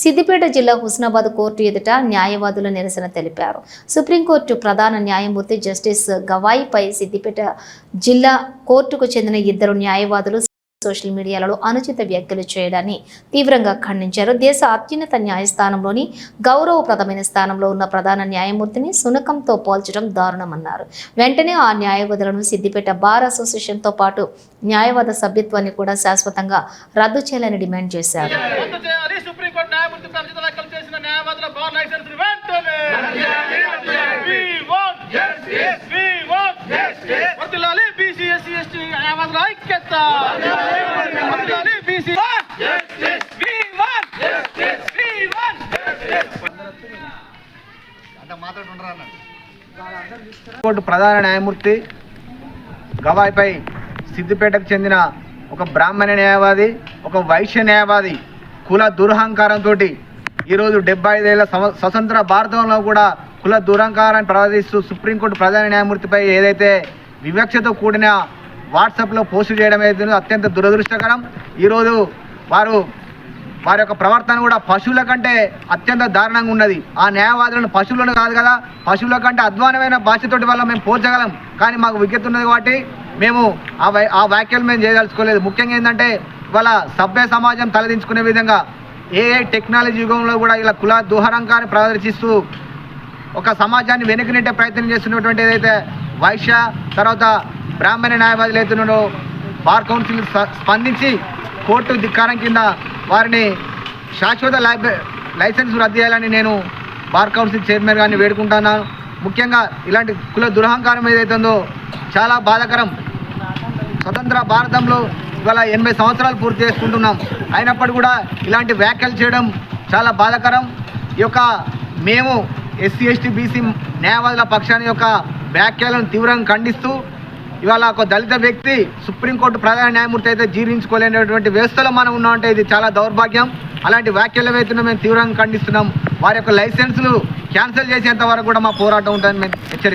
సిద్దిపేట జిల్లా హుస్నాబాద్ కోర్టు ఎదుట న్యాయవాదుల నిరసన తెలిపారు. సుప్రీంకోర్టు ప్రధాన న్యాయమూర్తి జస్టిస్ గవాయిపై సిద్దిపేట జిల్లా కోర్టుకు చెందిన ఇద్దరు న్యాయవాదులు సోషల్ మీడియాలో అనుచిత వ్యాఖ్యలు చేయడాన్ని తీవ్రంగా ఖండించారు. దేశ అత్యున్నత న్యాయస్థానంలోని గౌరవప్రదమైన స్థానంలో ఉన్న ప్రధాన న్యాయమూర్తిని సునకంతో పోల్చడం దారుణమన్నారు. వెంటనే ఆ న్యాయవాదులను సిద్దిపేట బార్ అసోసియేషన్తో పాటు న్యాయవాద సభ్యత్వాన్ని కూడా శాశ్వతంగా రద్దు చేయాలని డిమాండ్ చేశారు. కోర్టు ప్రధాన న్యాయమూర్తి గవాయిపై సిద్దిపేటకు చెందిన ఒక బ్రాహ్మణ న్యాయవాది, ఒక వైశ్య న్యాయవాది కుల దురహంకారంతో ఈరోజు 75 ఏళ్ల స్వతంత్ర భారతంలో కూడా కుల దురహంకారాన్ని ప్రదర్శిస్తూ సుప్రీంకోర్టు ప్రధాన న్యాయమూర్తిపై ఏదైతే వివక్షతో కూడిన వాట్సాప్లో పోస్టు చేయడం అయితే అత్యంత దురదృష్టకరం. ఈరోజు వారి యొక్క ప్రవర్తన కూడా పశువుల కంటే అత్యంత దారుణంగా ఉన్నది. ఆ న్యాయవాదులను పశువులను కాదు కదా, పశువుల కంటే అధ్వానమైన భాషతోటి వల్ల మేము పోల్చగలం. కానీ మాకు విజ్ఞత ఉన్నది కాబట్టి మేము ఆ వ్యాఖ్యలు మేము చేయదలుచుకోలేదు. ముఖ్యంగా ఏంటంటే ఇవాళ సభ్య సమాజం తలదించుకునే విధంగా ఏ టెక్నాలజీ యుగంలో కూడా ఇలా కుల దురహంకారాన్ని ప్రదర్శిస్తూ ఒక సమాజాన్ని వెనక్కి నెట్టే ప్రయత్నం చేస్తున్నటువంటి ఏదైతే వైశ్య తర్వాత బ్రాహ్మణ న్యాయవాదులు అవుతున్నారో బార్ కౌన్సిల్ స్పందించి కోర్టు ధిక్కారం కింద వారిని శాశ్వత లైసెన్స్ రద్దు చేయాలని నేను బార్ కౌన్సిల్ చైర్మన్ గారిని వేడుకుంటున్నాను. ముఖ్యంగా ఇలాంటి కుల దురహంకారం ఏదైతుందో చాలా బాధాకరం. స్వతంత్ర భారతంలో ఇవాళ 80 సంవత్సరాలు పూర్తి చేసుకుంటున్నాం. అయినప్పటికీ కూడా ఇలాంటి వ్యాఖ్యలు చేయడం చాలా బాధాకరం. ఈ యొక్క మేము ఎస్సీ ఎస్టీ బీసీ న్యాయవాదుల పక్షాన్ని యొక్క వ్యాఖ్యలను తీవ్రంగా ఖండిస్తూ ఇవాళ ఒక దళిత వ్యక్తి సుప్రీంకోర్టు ప్రధాన న్యాయమూర్తి అయితే జీర్ణించుకోలేనటువంటి వ్యవస్థలో మనం ఉన్నామంటే ఇది చాలా దౌర్భాగ్యం. అలాంటి వ్యాఖ్యలు వేస్తున్నా మేము తీవ్రంగా ఖండిస్తున్నాం. వారి యొక్క లైసెన్సులు క్యాన్సిల్ చేసేంత వరకు కూడా మా పోరాటం ఉంటుందని మేము హెచ్చరిస్తున్నాం.